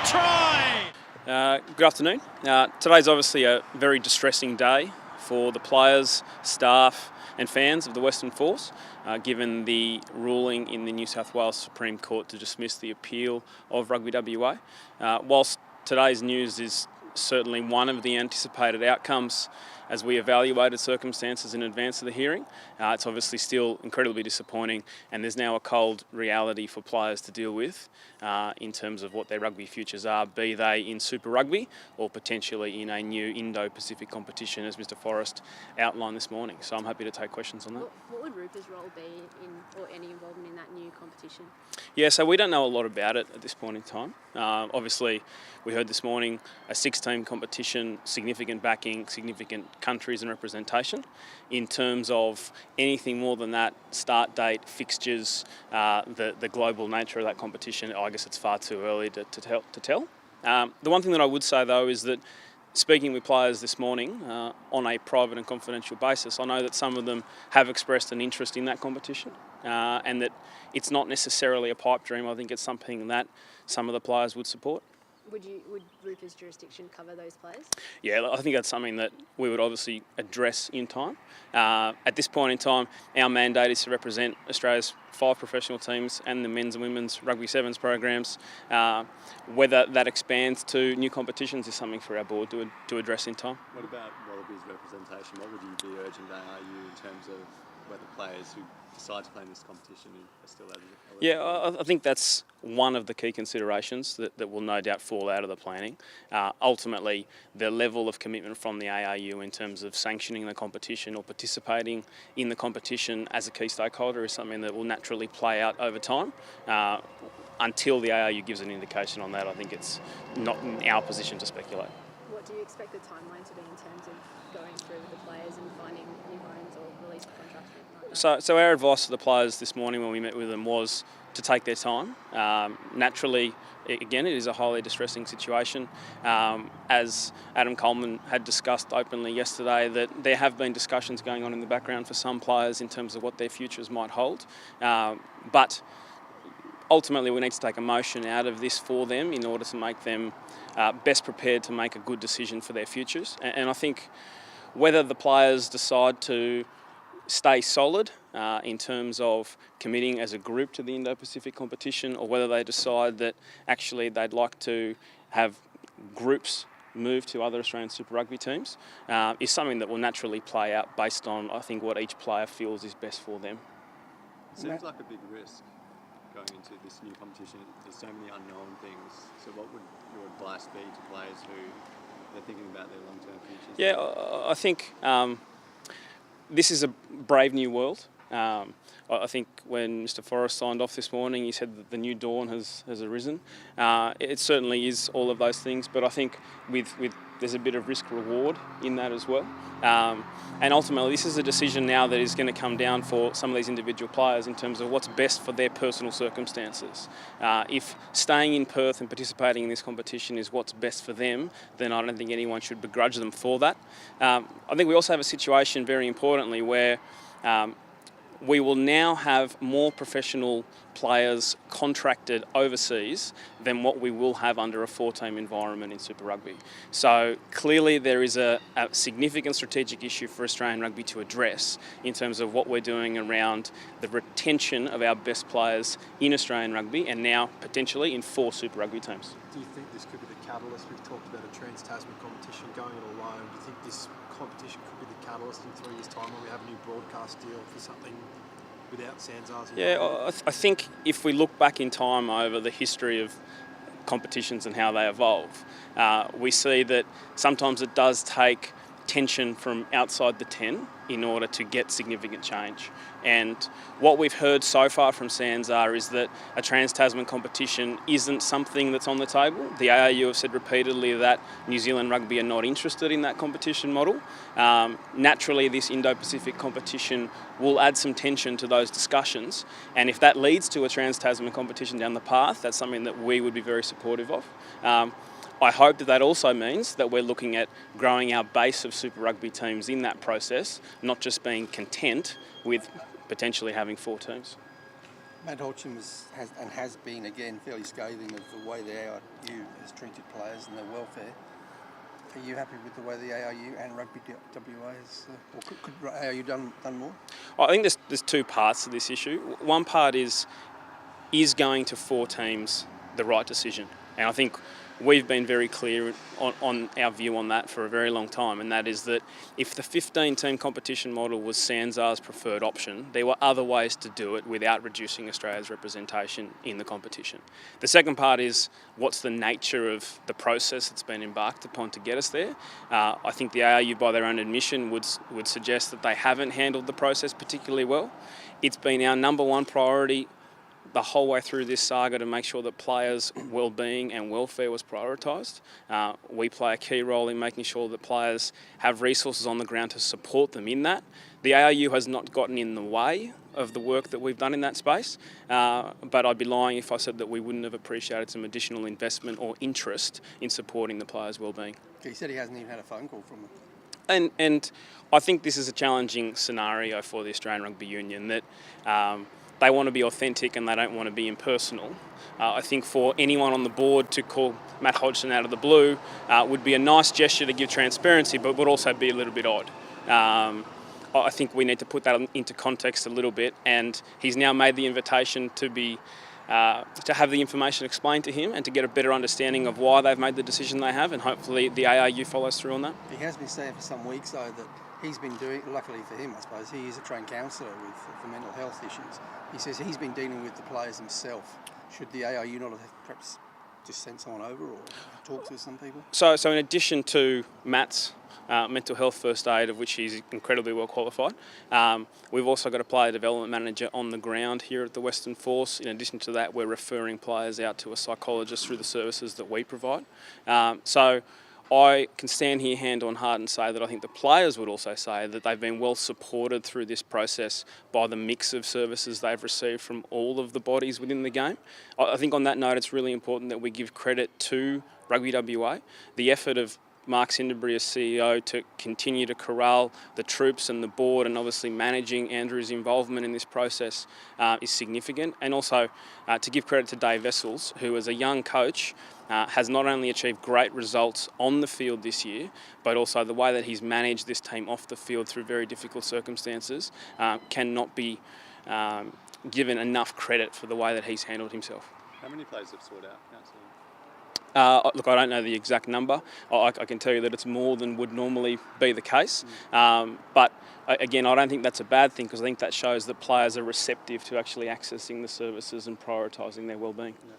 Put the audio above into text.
try! Good afternoon. Today's obviously a very distressing day for the players, staff and fans of the Western Force, given the ruling in the New South Wales Supreme Court to dismiss the appeal of Rugby.com.au. Whilst today's news is certainly one of the anticipated outcomes as we evaluated circumstances in advance of the hearing, it's obviously still incredibly disappointing, and there's now a cold reality for players to deal with in terms of what their rugby futures are, be they in Super Rugby or potentially in a new Indo-Pacific competition, as Mr Forrest outlined this morning. So I'm happy to take questions on that. What would RUPA's role be in, or any involvement in that new competition? Yeah, so we don't know a lot about it at this point in time. Obviously, we heard this morning a 6-team competition, significant backing, significant countries and representation. In terms of anything more than that, start date, fixtures, the global nature of that competition, I guess it's far too early to tell. The one thing that I would say though is that speaking with players this morning on a private and confidential basis, I know that some of them have expressed an interest in that competition and that it's not necessarily a pipe dream. I think it's something that some of the players would support. Would RUPA's jurisdiction cover those players? Yeah, I think that's something that we would obviously address in time. At this point in time, our mandate is to represent Australia's 5 professional teams and the men's and women's rugby sevens programs. Whether that expands to new competitions is something for our board to address in time. What about Wallabies representation? What would you be urging ARU in terms of whether players who decide to play in this competition are still eligible? Yeah, I think that's one of the key considerations that will no doubt fall out of the planning. Ultimately, the level of commitment from the ARU in terms of sanctioning the competition or participating in the competition as a key stakeholder is something that will naturally play out over time. Until the ARU gives an indication on that, I think it's not in our position to speculate. What do you expect the timeline to be in terms of going through with the players and finding new homes or release contracts? So our advice to the players this morning when we met with them was to take their time. Naturally, again, it is a highly distressing situation. As Adam Coleman had discussed openly yesterday, that there have been discussions going on in the background for some players in terms of what their futures might hold. But ultimately, we need to take emotion out of this for them in order to make them best prepared to make a good decision for their futures. And I think whether the players decide to stay solid in terms of committing as a group to the Indo-Pacific competition, or whether they decide that actually they'd like to have groups move to other Australian Super Rugby teams, is something that will naturally play out based on, I think, what each player feels is best for them. It seems like a big risk going into this new competition. There's so many unknown things. So what would your advice be to players who they're thinking about their long-term futures? Yeah, I think this is a brave new world. I think when Mr Forrest signed off this morning, he said that the new dawn has arisen. It certainly is all of those things, but I think with there's a bit of risk reward in that as well. And ultimately, this is a decision now that is going to come down for some of these individual players in terms of what's best for their personal circumstances. If staying in Perth and participating in this competition is what's best for them, then I don't think anyone should begrudge them for that. I think we also have a situation, very importantly, where we will now have more professional players contracted overseas than what we will have under a 4-team environment in Super Rugby. So clearly there is a significant strategic issue for Australian rugby to address in terms of what we're doing around the retention of our best players in Australian rugby and now potentially in 4 Super Rugby teams. Do you think this could be the catalyst? We've talked about a trans-Tasman competition going it alone. Do you think this competition could be the catalyst in 3 years' time when we have a new broadcast deal for something without Sanzars? Yeah, I think if we look back in time over the history of competitions and how they evolve, we see that sometimes it does take tension from outside the 10 in order to get significant change. And what we've heard so far from Sanzar is that a trans-Tasman competition isn't something that's on the table. The ARU have said repeatedly that New Zealand Rugby are not interested in that competition model. Naturally, this Indo-Pacific competition will add some tension to those discussions. And if that leads to a trans-Tasman competition down the path, that's something that we would be very supportive of. I hope that also means that we're looking at growing our base of Super Rugby teams in that process, not just being content with potentially having 4 teams. Matt Hodgson has been again fairly scathing of the way the AIU has treated players and their welfare. Are you happy with the way the AIU and Rugby.com.au has, or could AIU done more? I think there's two parts to this issue. One part is going to 4 teams the right decision? And I think we've been very clear on our view on that for a very long time, and that is that if the 15-team competition model was SANZAR's preferred option, there were other ways to do it without reducing Australia's representation in the competition. The second part is what's the nature of the process that's been embarked upon to get us there. I think the ARU, by their own admission, would suggest that they haven't handled the process particularly well. It's been our number one priority the whole way through this saga to make sure that players' well-being and welfare was prioritised. We play a key role in making sure that players have resources on the ground to support them in that. The ARU has not gotten in the way of the work that we've done in that space, but I'd be lying if I said that we wouldn't have appreciated some additional investment or interest in supporting the players' well-being. He said he hasn't even had a phone call from them. And I think this is a challenging scenario for the Australian Rugby Union, that they want to be authentic and they don't want to be impersonal. I think for anyone on the board to call Matt Hodgson out of the blue would be a nice gesture to give transparency, but would also be a little bit odd. I think we need to put that into context a little bit, and he's now made the invitation to have the information explained to him and to get a better understanding of why they've made the decision they have, and hopefully the ARU follows through on that. He has been saying for some weeks, though, that he's been doing, luckily for him, I suppose, he is a trained counsellor for mental health issues. He says he's been dealing with the players himself. Should the ARU not have perhaps just sent someone over or talked to some people? So in addition to Matt's mental health first aid, of which he's incredibly well qualified, we've also got a player development manager on the ground here at the Western Force. In addition to that, we're referring players out to a psychologist through the services that we provide. So I can stand here hand on heart and say that I think the players would also say that they've been well supported through this process by the mix of services they've received from all of the bodies within the game. I think on that note, it's really important that we give credit to Rugby.com.au. The effort of Mark Cinderbury as CEO to continue to corral the troops and the board, and obviously managing Andrew's involvement in this process is significant. And also to give credit to Dave Vessels, who as a young coach has not only achieved great results on the field this year, but also the way that he's managed this team off the field through very difficult circumstances cannot be given enough credit for the way that he's handled himself. How many players have sought out counselling? Look, I don't know the exact number. I can tell you that it's more than would normally be the case. But again, I don't think that's a bad thing, because I think that shows that players are receptive to actually accessing the services and prioritising their well-being. Yeah.